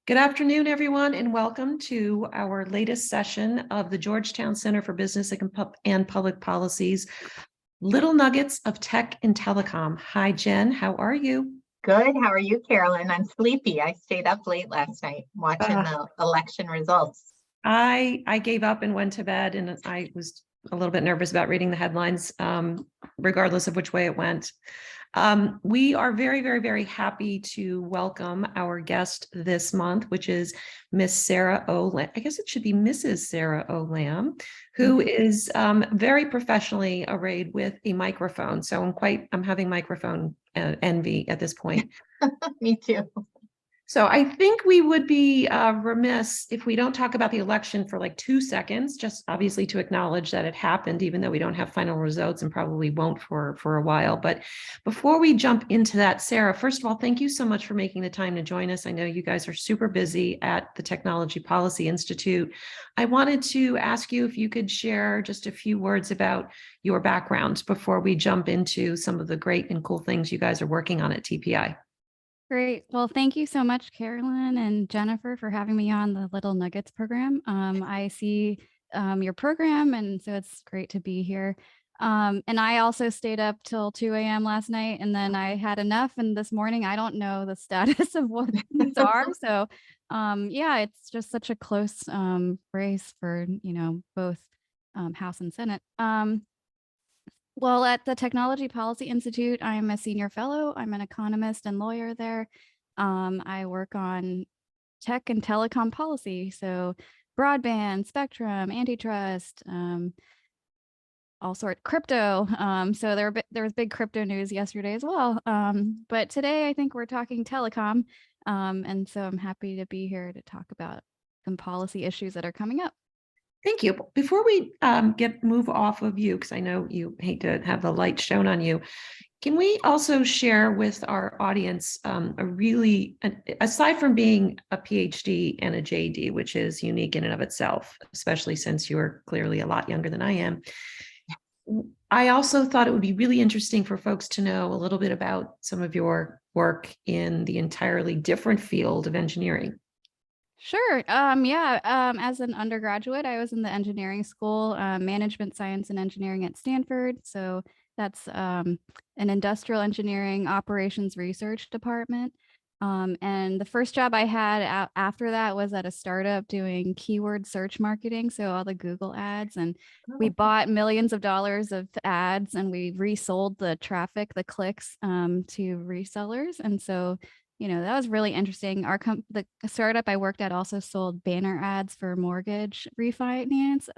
Good afternoon, everyone, and welcome to our latest session of the Georgetown Center for Business and Public Policy's Little Nuggets of Tech and Telecom. Hi, Jen. How are you? Good. How are you, Carolyn? I'm sleepy. I stayed up late last night watching Uh, the election results. I gave up and went to bed, and I was a little bit nervous about reading the headlines, regardless of which way it went. We are very, very, very happy to welcome our guest this month, which is Miss Sarah Oh Lam. I guess it should be Mrs. Sarah Oh Lam, who is very professionally arrayed with a microphone. So I'm having microphone envy at this point. Me too. So I think we would be remiss if we don't talk about the election for like 2 seconds, just obviously to acknowledge that it happened, even though we don't have final results and probably won't for a while. But before we jump into that, Sarah, first of all, thank you so much for making the time to join us. I know you guys are super busy at the Technology Policy Institute. I wanted to ask you if you could share just a few words about your background before we jump into some of the great and cool things you guys are working on at TPI. Great. Well, thank you so much, Carolyn and Jennifer, for having me on the Little Nuggets program. I see your program, and so it's great to be here. And I also stayed up till 2 a.m. last night, and then I had enough. And this morning, I don't know the status of what things are. So, yeah, it's just such a close race for both House and Senate. Well, at the Technology Policy Institute, I'm a senior fellow. I'm an economist and lawyer there. I work on tech and telecom policy, so broadband, spectrum, antitrust, all sort crypto. So there was big crypto news yesterday as well. But today I think we're talking telecom, and so I'm happy to be here to talk about some policy issues that are coming up. Thank you. Before we move off of you, because I know you hate to have the light shown on you, can we also share with our audience aside from being a PhD and a JD, which is unique in and of itself, especially since you're clearly a lot younger than I am, I also thought it would be really interesting for folks to know a little bit about some of your work in the entirely different field of engineering. Sure. Yeah. As an undergraduate, I was in the engineering school, management science and engineering at Stanford. So that's an industrial engineering operations research department. And the first job I had after that was at a startup doing keyword search marketing. So all the Google ads, and we bought millions of dollars of ads and we resold the traffic, the clicks to resellers. And so that was really interesting. The startup I worked at also sold banner ads for mortgage refinance.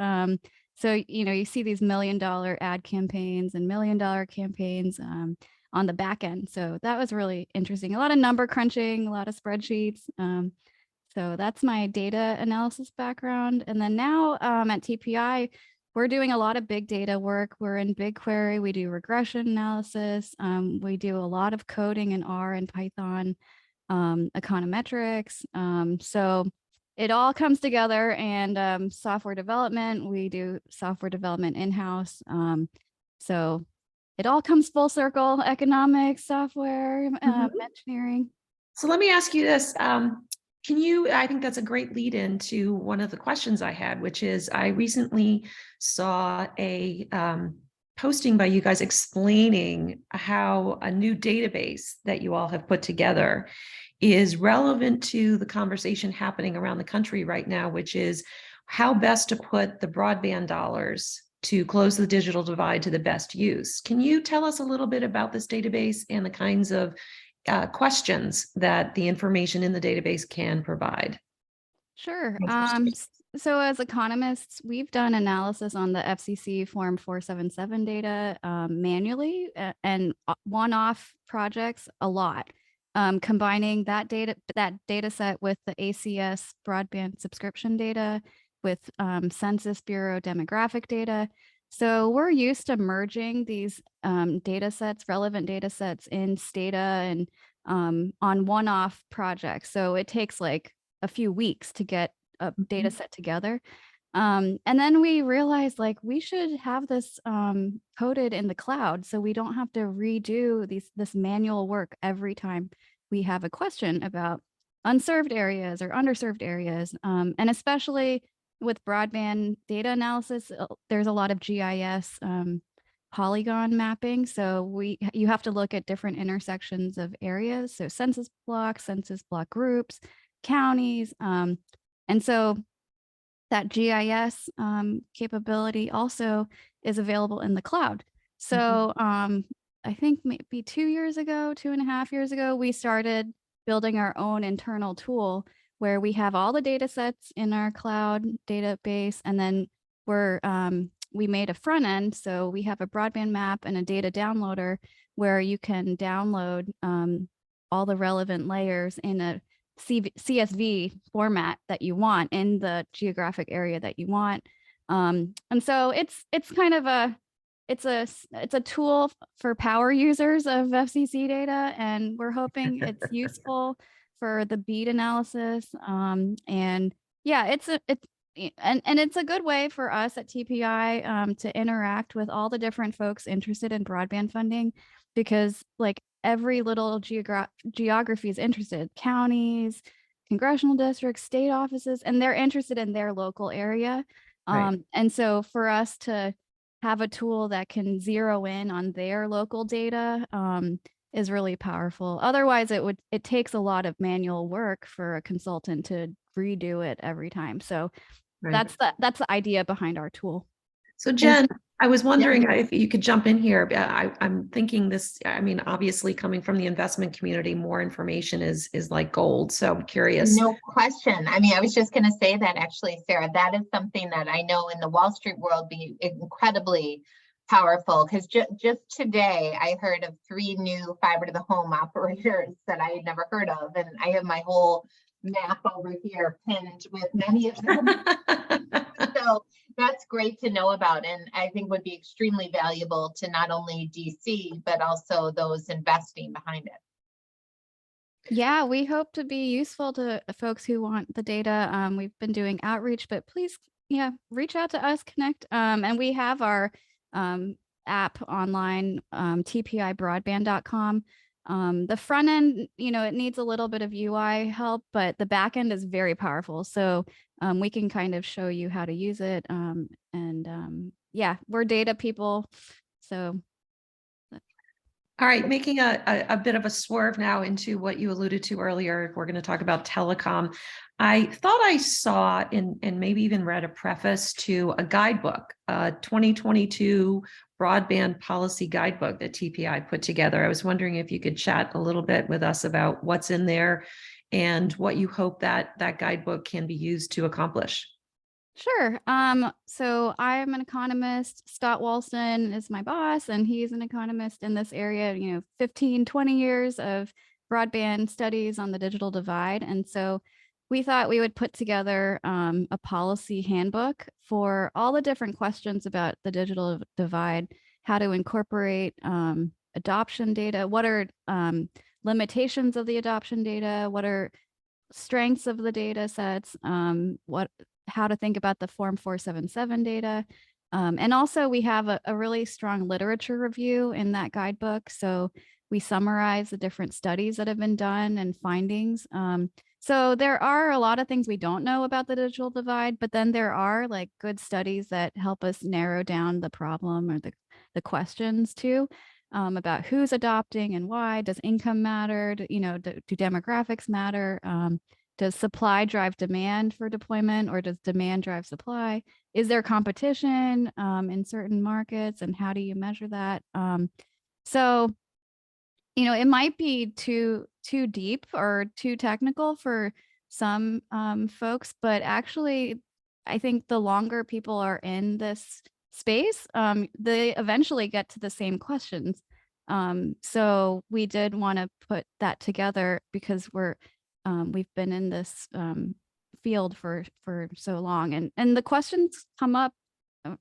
So you see these $1 million ad campaigns and $1 million campaigns on the back end. So that was really interesting. A lot of number crunching, a lot of spreadsheets. So that's my data analysis background. And then now at TPI, we're doing a lot of big data work. We're in BigQuery. We do regression analysis. We do a lot of coding in R and Python, econometrics. So it all comes together, and software development. We do software development in-house. So it all comes full circle: economics, software, engineering. So let me ask you this. I think that's a great lead in to one of the questions I had, which is I recently saw a posting by you guys explaining how a new database that you all have put together is relevant to the conversation happening around the country right now, which is how best to put the broadband dollars to close the digital divide to the best use. Can you tell us a little bit about this database and the kinds of questions that the information in the database can provide? Sure. So as economists, we've done analysis on the FCC Form 477 data manually and one-off projects a lot, combining that data set with the ACS broadband subscription data, with Census Bureau demographic data. So we're used to merging these relevant data sets in Stata and on one-off projects. So it takes like a few weeks to get a data set together. And then we realized we should have this coded in the cloud so we don't have to redo this manual work every time we have a question about unserved areas or underserved areas. And especially with broadband data analysis, there's a lot of GIS polygon mapping. So you have to look at different intersections of areas. So census block groups, counties. And so that GIS capability also is available in the cloud. So I think maybe 2.5 years ago, we started building our own internal tool where we have all the data sets in our cloud database, and then we made a front end. So we have a broadband map and a data downloader where you can download all the relevant layers in a CSV format that you want in the geographic area that you want. And so it's kind of it's a tool for power users of FCC data, and we're hoping it's useful for the BEAD analysis. And yeah, it's a good way for us at TPI to interact with all the different folks interested in broadband funding, because like every little geography is interested, counties, congressional districts, state offices, and they're interested in their local area. Right. And so for us to have a tool that can zero in on their local data is really powerful. Otherwise, it takes a lot of manual work for a consultant to redo it every time. So Right. that's the idea behind our tool. So Jen, I was Yeah. wondering if you could jump in here. I'm thinking this, I mean, obviously coming from the investment community, more information is like gold. So I'm curious. No question. I mean, I was just going to say that actually, Sarah, that is something that I know in the Wall Street world be incredibly powerful, because just today I heard of 3 new fiber to the home operators that I had never heard of. And I have my whole map over here pinned with many of them. So that's great to know about, and I think would be extremely valuable to not only DC, but also those investing behind it. Yeah, we hope to be useful to folks who want the data. We've been doing outreach, but please, reach out to us, connect. And we have our app online, tpibroadband.com. The front end, it needs a little bit of UI help, but the back end is very powerful. So we can kind of show you how to use it. Yeah, we're data people. So. All right, making a bit of a swerve now into what you alluded to earlier. We're going to talk about telecom. I thought I saw and maybe even read a preface to a guidebook, 2022 broadband policy guidebook that TPI put together. I was wondering if you could chat a little bit with us about what's in there and what you hope that guidebook can be used to accomplish. Sure. So I'm an economist. Scott Walston is my boss, and he's an economist in this area, 15, 20 years of broadband studies on the digital divide. And so we thought we would put together a policy handbook for all the different questions about the digital divide, how to incorporate adoption data, what are limitations of the adoption data, what are strengths of the data sets, how to think about the Form 477 data. And also we have a really strong literature review in that guidebook. So we summarize the different studies that have been done and findings. So there are a lot of things we don't know about the digital divide, but then there are like good studies that help us narrow down the problem or the questions too, about who's adopting and why. Does income matter? Do demographics matter? Does supply drive demand for deployment, or does demand drive supply? Is there competition in certain markets, and how do you measure that? So, it might be too deep or too technical for some folks, but actually, I think the longer people are in this space, they eventually get to the same questions. So we did want to put that together because we've been in this field for so long, and the questions come up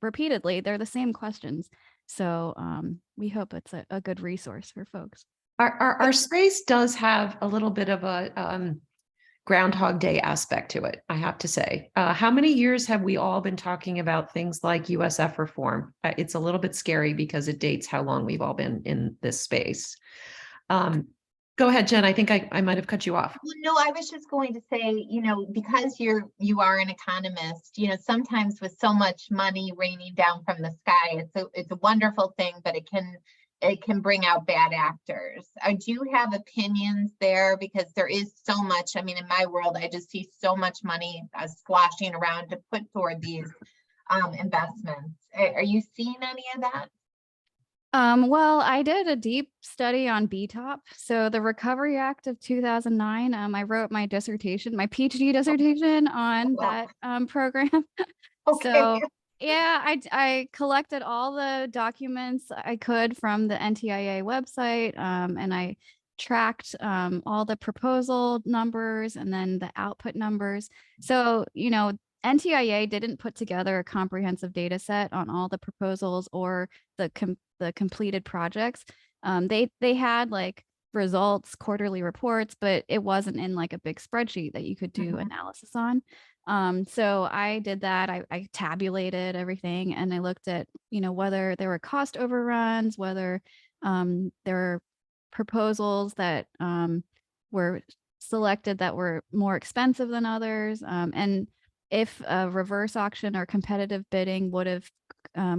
repeatedly. They're the same questions. So we hope it's a good resource for folks. Our space does have a little bit of a Groundhog Day aspect to it, I have to say. How many years have we all been talking about things like USF reform? It's a little bit scary because it dates how long we've all been in this space. Go ahead, Jen. I think I might have cut you off. Well, no, I was just going to say, because you are an economist, sometimes with so much money raining down from the sky, it's a wonderful thing, but it can bring out bad actors. Do you have opinions there? Because there is so much, I mean, in my world, I just see so much money sloshing around to put toward these investments. Are you seeing any of that? Well, I did a deep study on BTOP. So the Recovery Act of 2009, I wrote my dissertation, my PhD dissertation on Wow. that program. Okay. So yeah, I collected all the documents I could from the NTIA website, and I tracked all the proposal numbers and then the output numbers. So, NTIA didn't put together a comprehensive data set on all the proposals or the completed projects. They had like results, quarterly reports, but it wasn't in like a big spreadsheet that you could do analysis on. So I did that. I tabulated everything and I looked at, whether there were cost overruns, whether there were proposals that were selected that were more expensive than others, and if a reverse auction or competitive bidding would have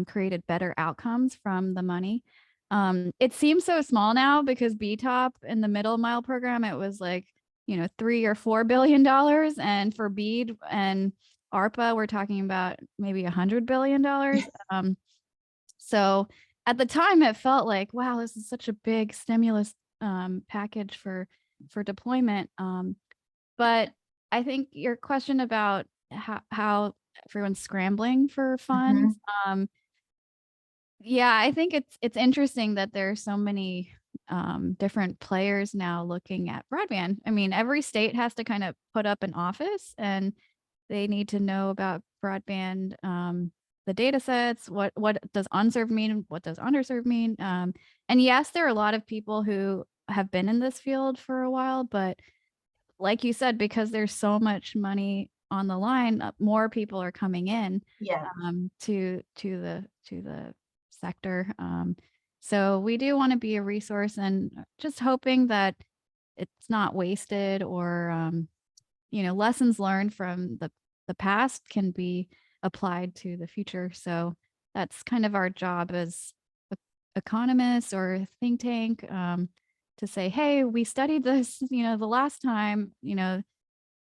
created better outcomes from the money. It seems so small now because BTOP in the middle mile program, it was like, $3 or $4 billion. And for BEAD and ARPA, we're talking about maybe $100 billion. So at the time it felt like, wow, this is such a big stimulus package for deployment. But I think your question about how everyone's scrambling for funds. Yeah, I think it's interesting that there are so many different players now looking at broadband. I mean, every state has to kind of put up an office and they need to know about broadband, the data sets, what does unserved mean, what does underserved mean. And yes, there are a lot of people who have been in this field for a while, but like you said, because there's so much money on the line, more people are coming in to the sector. So we do want to be a resource and just hoping that it's not wasted or lessons learned from the past can be applied to the future. So that's kind of our job as economists or think tank, to say, hey, we studied this, the last time,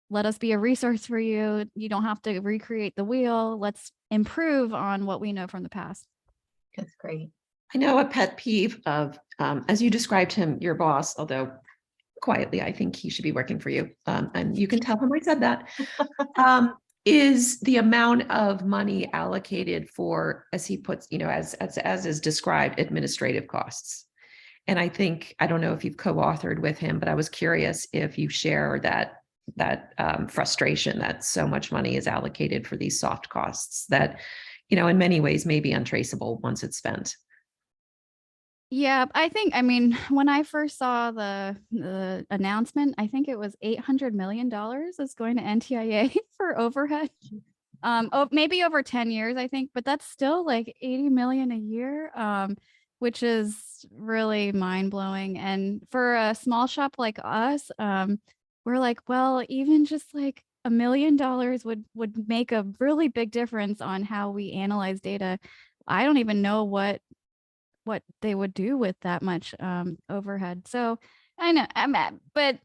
let us be a resource for you. You don't have to recreate the wheel. Let's improve on what we know from the past. That's great. I know a pet peeve of, as you described him, your boss, although quietly, I think he should be working for you. And you can tell him I said that, is the amount of money allocated for, as he puts, as is described, administrative costs. And I think, I don't know if you've co-authored with him, but I was curious if you share that frustration that so much money is allocated for these soft costs that, in many ways may be untraceable once it's spent. Yeah, I mean, when I first saw the announcement, I think it was $800 million is going to NTIA for overhead. Maybe over 10 years, I think, but that's still like 80 million a year, which is really mind blowing. And for a small shop like us, we're like, well, even just like $1 million would make a really big difference on how we analyze data. I don't even know what they would do with that much overhead. So I know, but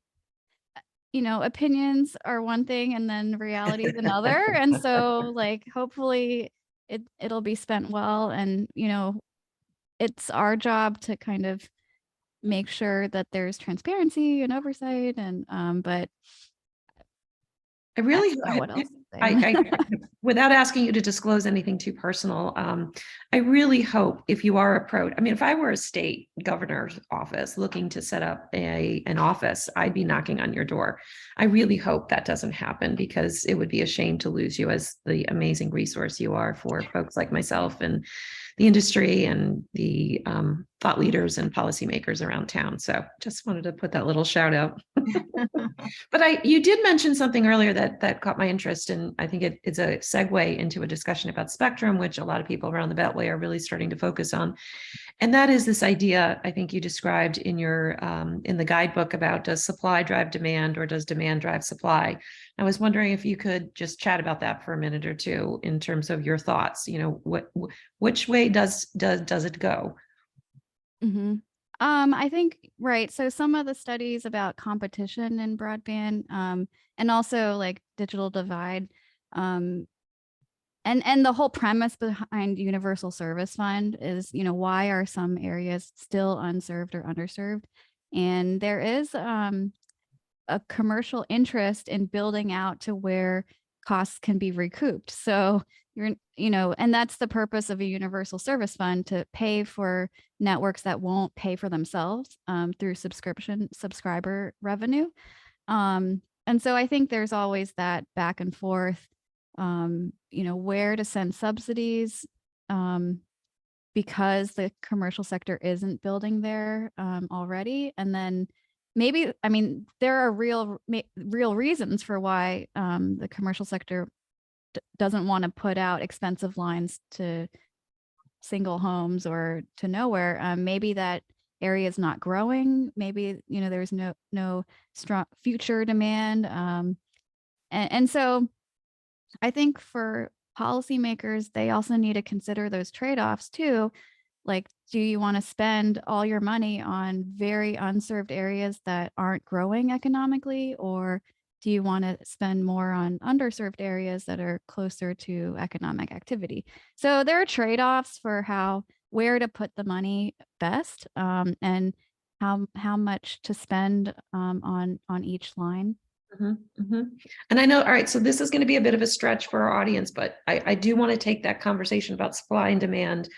opinions are one thing and then reality is another. And so like, hopefully it'll be spent well. And, it's our job to kind of make sure that there's transparency and oversight. And, but I really, what else to say. without asking you to disclose anything too personal, I really hope if you are approached, I mean, if I were a state governor's office looking to set up an office, I'd be knocking on your door. I really hope that doesn't happen because it would be a shame to lose you as the amazing resource you are for folks like myself and the industry and the thought leaders and policymakers around town. So just wanted to put that little shout out. But you did mention something earlier that caught my interest, and I think it's a segue into a discussion about spectrum, which a lot of people around the Beltway are really starting to focus on. And that is this idea I think you described in your in the guidebook about, does supply drive demand or does demand drive supply? I was wondering if you could just chat about that for a minute or two in terms of your thoughts. You know, which way does it go? hmm I think, right. So some of the studies about competition in broadband, and also like digital divide, um, and the whole premise behind Universal Service Fund is, why are some areas still unserved or underserved? And there is a commercial interest in building out to where costs can be recouped. So and that's the purpose of a universal service fund, to pay for networks that won't pay for themselves through subscriber revenue. And so I think there's always that back and forth, where to send subsidies, because the commercial sector isn't building there already. And then maybe, I mean, there are real reasons for why the commercial sector doesn't want to put out expensive lines to single homes or to nowhere. Maybe that area is not growing. Maybe, there's no strong future demand. And so I think for policymakers, they also need to consider those trade-offs too. Like, do you want to spend all your money on very unserved areas that aren't growing economically, or do you want to spend more on underserved areas that are closer to economic activity? So there are trade-offs for where to put the money best, and how much to spend on each line. And I know, all right, so this is going to be a bit of a stretch for our audience, but I do want to take that conversation about supply and demand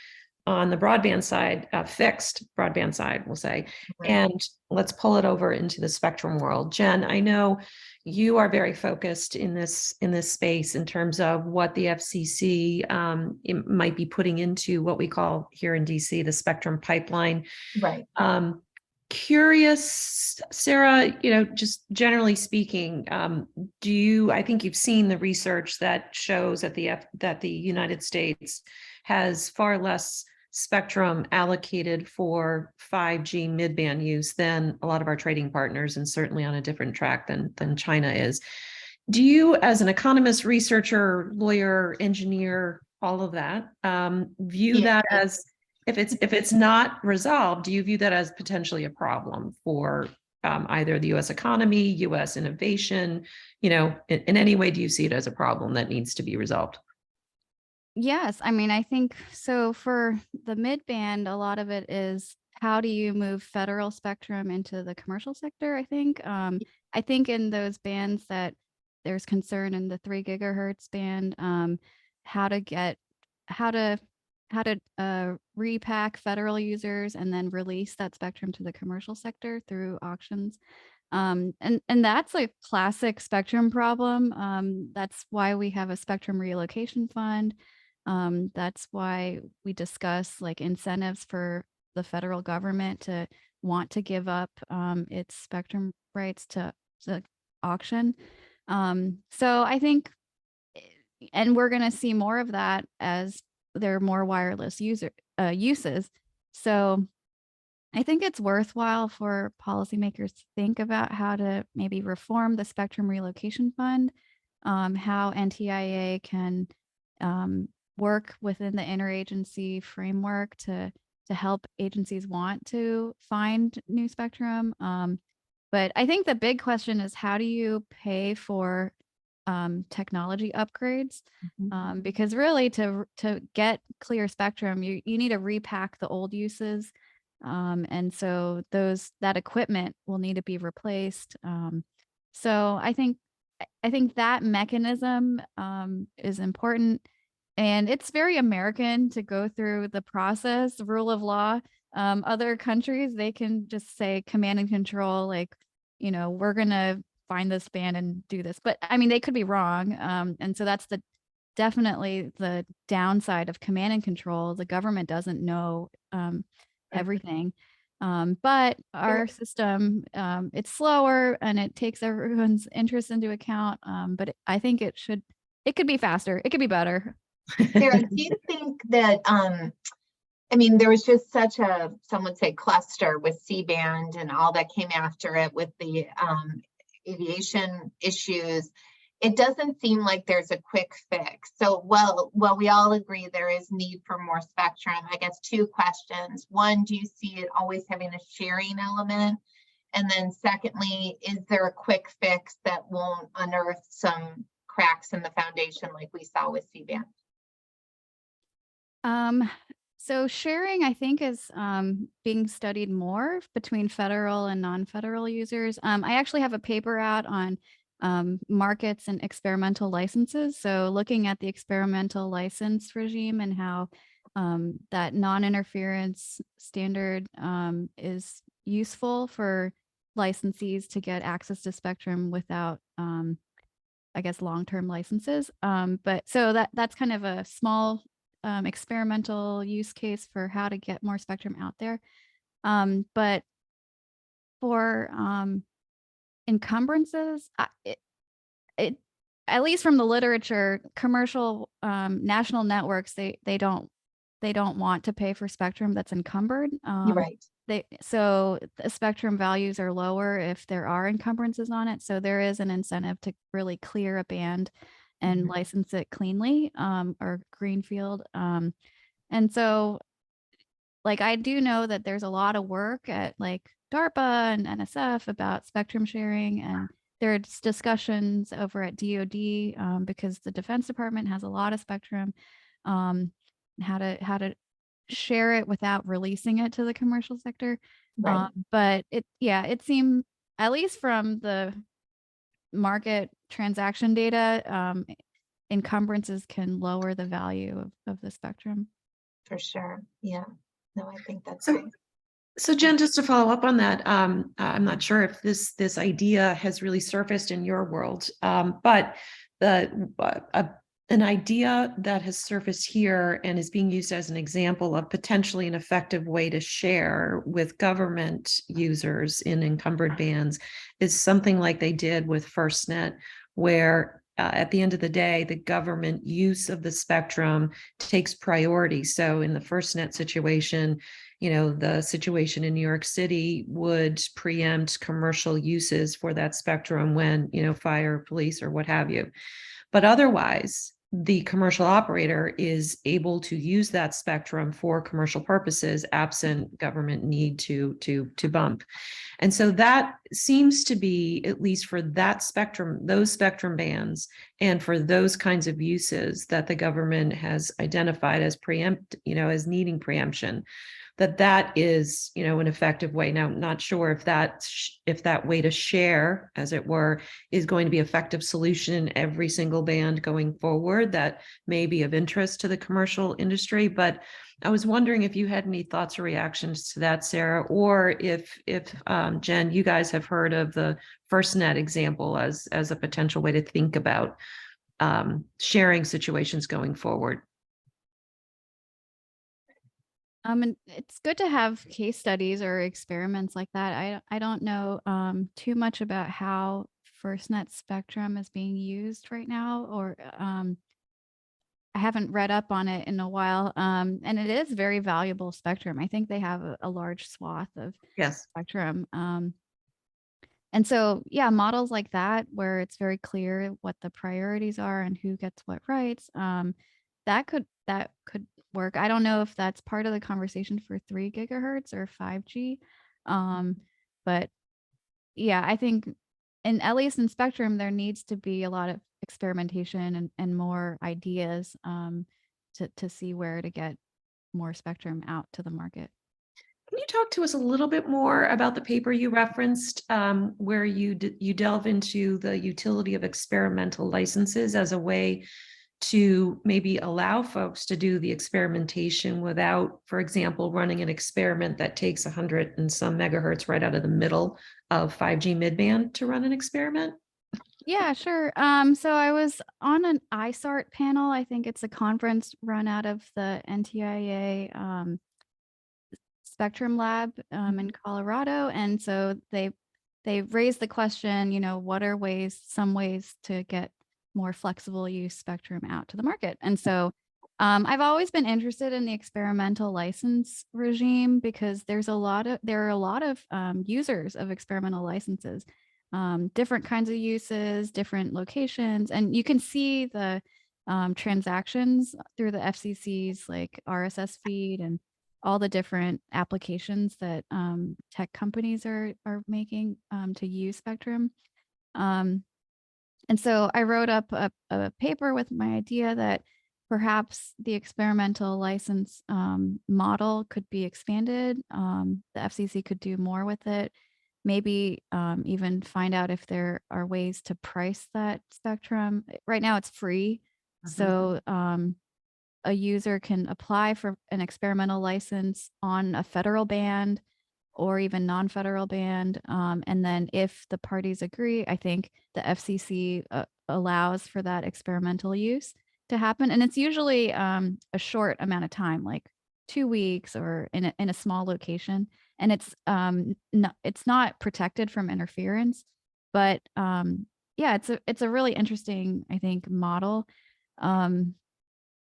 on the broadband side, fixed broadband side, we'll say, and let's pull it over into the spectrum world. Jen, I know you are very focused in this space in terms of what the FCC it might be putting into what we call here in DC the spectrum pipeline. Right. Curious, Sarah, just generally speaking, I think you've seen the research that shows that the United States has far less spectrum allocated for 5G mid-band use than a lot of our trading partners, and certainly on a different track than China is. Do you, as an economist, researcher, lawyer, engineer, all of that, view that as, if it's not resolved, do you view that as potentially a problem for either the U.S. economy, U.S. innovation? In any way, do you see it as a problem that needs to be resolved? Yes, I mean, I think so. For the mid-band, a lot of it is, how do you move federal spectrum into the commercial sector? I think in those bands that there's concern in the 3 gigahertz band, how to repack federal users and then release that spectrum to the commercial sector through auctions. And that's a classic spectrum problem. That's why we have a spectrum relocation fund. That's why we discuss like incentives for the federal government to want to give up its spectrum rights to auction. So I think, and we're going to see more of that as there are more wireless uses. So I think it's worthwhile for policymakers to think about how to maybe reform the Spectrum Relocation Fund, how NTIA can work within the interagency framework to help agencies want to find new spectrum. But I think the big question is, how do you pay for technology upgrades? Because really to get clear spectrum, you need to repack the old uses. And so that equipment will need to be replaced. So I think that mechanism is important, and it's very American to go through the process, rule of law. Other countries, they can just say command and control, like, we're gonna find this band and do this. But I mean, they could be wrong. And so that's definitely the downside of command and control. The government doesn't know everything. But our system, it's slower and it takes everyone's interest into account. But I think it could be faster. It could be better. Sarah, do you think that I mean, there was just such a, some would say cluster with C-band and all that came after it with the aviation issues. It doesn't seem like there's a quick fix. So, well, we all agree there is need for more spectrum. I guess two questions. One, do you see it always having a sharing element? And then secondly, is there a quick fix that won't unearth some cracks in the foundation like we saw with C-band? So sharing, I think, is being studied more between federal and non-federal users. I actually have a paper out on markets and experimental licenses. So looking at the experimental license regime and how that non-interference standard is useful for licensees to get access to spectrum without, I guess, long-term licenses. But so that's kind of a small experimental use case for how to get more spectrum out there. But for encumbrances, it at least from the literature, commercial national networks, they don't want to pay for spectrum that's encumbered. You're right. So the spectrum values are lower if there are encumbrances on it. So there is an incentive to really clear a band and license it cleanly, or greenfield. And so, like, I do know that there's a lot of work at like DARPA and NSF about spectrum sharing, and there's discussions over at DoD because the Defense Department has a lot of spectrum, how to share it without releasing it to the commercial sector. Right. But it seemed, at least from the market transaction data, encumbrances can lower the value of the spectrum. For sure. Yeah. No, I think that's So, right. so Jen, just to follow up on that, I'm not sure if this idea has really surfaced in your world, but an idea that has surfaced here and is being used as an example of potentially an effective way to share with government users in encumbered bands is something like they did with FirstNet, where at the end of the day, the government use of the spectrum takes priority. So in the FirstNet situation, the situation in New York City would preempt commercial uses for that spectrum when, fire, police, or what have you. But otherwise, the commercial operator is able to use that spectrum for commercial purposes, absent government need to bump. And so that seems to be, at least for that spectrum, those spectrum bands, and for those kinds of uses that the government has identified as as needing preemption, that is, an effective way. Now, not sure if that way to share, as it were, is going to be effective solution in every single band going forward. That may be of interest to the commercial industry, but I was wondering if you had any thoughts or reactions to that, Sarah, or if Jen, you guys have heard of the FirstNet example as a potential way to think about sharing situations going forward. And it's good to have case studies or experiments like that. I don't know too much about how FirstNet spectrum is being used right now, or I haven't read up on it in a while. And it is very valuable spectrum. I think they have a large swath of spectrum. And so, yeah, models like that, where it's very clear what the priorities are and who gets what rights, that could work. I don't know if that's part of the conversation for 3 gigahertz or 5G. But yeah, I think at least in spectrum, there needs to be a lot of experimentation and more ideas to see where to get more spectrum out to the market. Can you talk to us a little bit more about the paper you referenced, where you delve into the utility of experimental licenses as a way to maybe allow folks to do the experimentation without, for example, running an experiment that takes 100 and some megahertz right out of the middle of 5G midband to run an experiment? Yeah, sure. So I was on an ISART panel. I think it's a conference run out of the NTIA Spectrum Lab in Colorado. And so they raised the question, what are some ways to get more flexible use spectrum out to the market? And so I've always been interested in the experimental license regime because there are a lot of users of experimental licenses, different kinds of uses, different locations, and you can see the transactions through the FCC's like RSS feed and all the different applications that tech companies are making to use Spectrum. And so I wrote up a paper with my idea that perhaps the experimental license model could be expanded. The FCC could do more with it. Maybe even find out if there are ways to price that spectrum. Right now it's free. So a user can apply for an experimental license on a federal band or even non-federal band. And then if the parties agree, I think the FCC allows for that experimental use to happen. And it's usually a short amount of time, like 2 weeks or in a small location. And it's not protected from interference, but yeah, it's a really interesting, I think, model.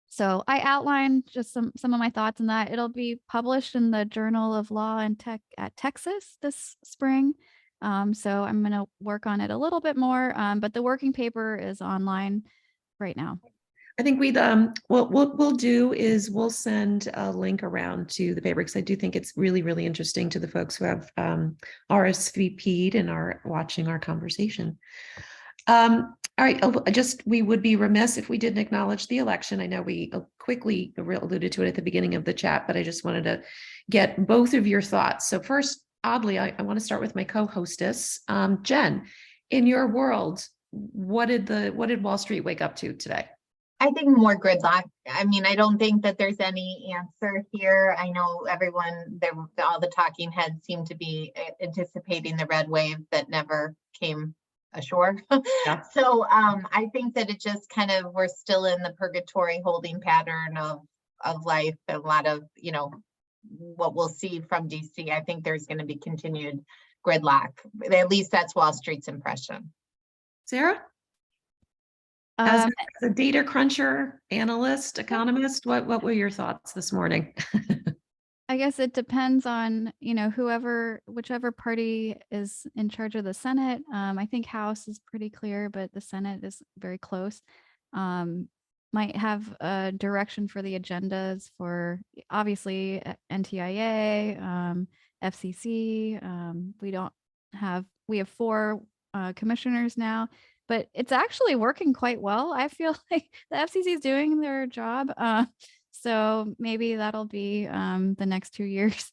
So I outlined just some of my thoughts on that. It'll be published in the Journal of Law and Tech at Texas this spring. So I'm going to work on it a little bit more, but the working paper is online right now. I think what we'll do is we'll send a link around to the paper because I do think it's really, really interesting to the folks who have RSVP'd and are watching our conversation. All right, we would be remiss if we didn't acknowledge the election. I know we quickly alluded to it at the beginning of the chat, but I just wanted to get both of your thoughts. So first, oddly, I want to start with my co-hostess, Jen. In your world, what did Wall Street wake up to today? I think more gridlock. I mean, I don't think that there's any answer here. I know everyone, all the talking heads seem to be anticipating the red wave that never came ashore. Yeah. So I think that it just kind of, we're still in the purgatory holding pattern of life. A lot of, what we'll see from DC. I think there's going to be continued gridlock. At least that's Wall Street's impression. Sarah? As a data cruncher, analyst, economist, what were your thoughts this morning? I guess it depends on, whichever party is in charge of the Senate. I think House is pretty clear, but the Senate is very close. Might have a direction for the agendas for obviously NTIA, FCC. We have 4 commissioners now. But it's actually working quite well. I feel like the FCC is doing their job. So maybe that'll be the next 2 years.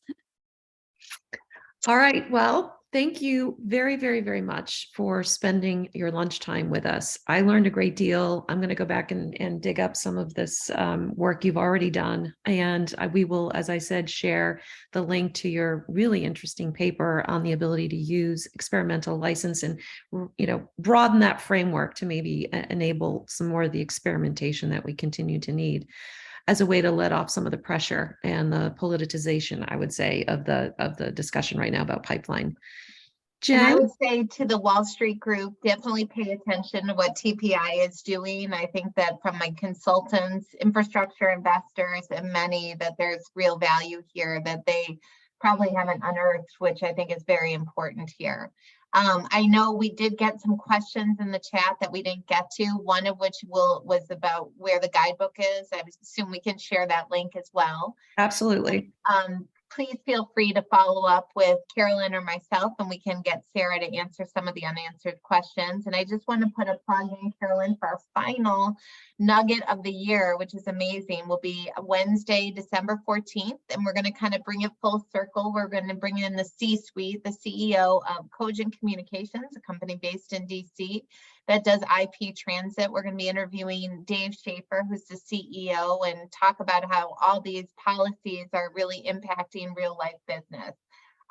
All right. Well, thank you very, very, very much for spending your lunchtime with us. I learned a great deal. I'm going to go back and dig up some of this work you've already done. And we will, as I said, share the link to your really interesting paper on the ability to use experimental license and, broaden that framework to maybe enable some more of the experimentation that we continue to need as a way to let off some of the pressure and the politicization, I would say, of the discussion right now about pipeline. Jen? And I would say to the Wall Street group, definitely pay attention to what TPI is doing. I think that from my consultants, infrastructure investors, and many, that there's real value here that they probably haven't unearthed, which I think is very important here. I know we did get some questions in the chat that we didn't get to, one of which was about where the guidebook is. I assume we can share that link as well. Absolutely. Please feel free to follow up with Carolyn or myself, and we can get Sarah to answer some of the unanswered questions. And I just want to put a plug in, Carolyn, for our final nugget of the year, which is amazing, will be Wednesday, December 14th. And we're going to kind of bring it full circle. We're going to bring in the C-suite, the CEO of Cogent Communications, a company based in DC that does IP transit. We're going to be interviewing Dave Schaefer, who's the CEO, and talk about how all these policies are really impacting real life business.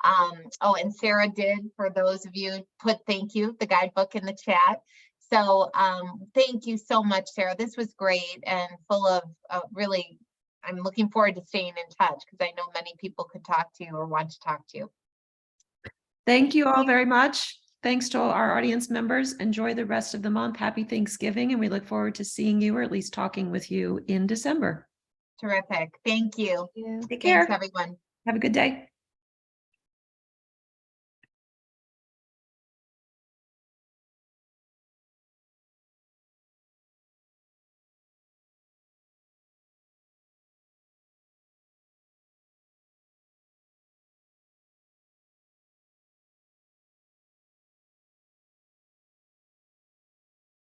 Oh, and Sarah did, for those of you, put thank you, the guidebook in the chat. So thank you so much, Sarah. This was great and full of really, I'm looking forward to staying in touch because I know many people could talk to you or want to talk to you. Thank you all very much. Thanks to all our audience members. Enjoy the rest of the month. Happy Thanksgiving, and we look forward to seeing you, or at least talking with you, in December. Terrific. Thank you. Yeah. Take Thanks, care. everyone. Have a good day.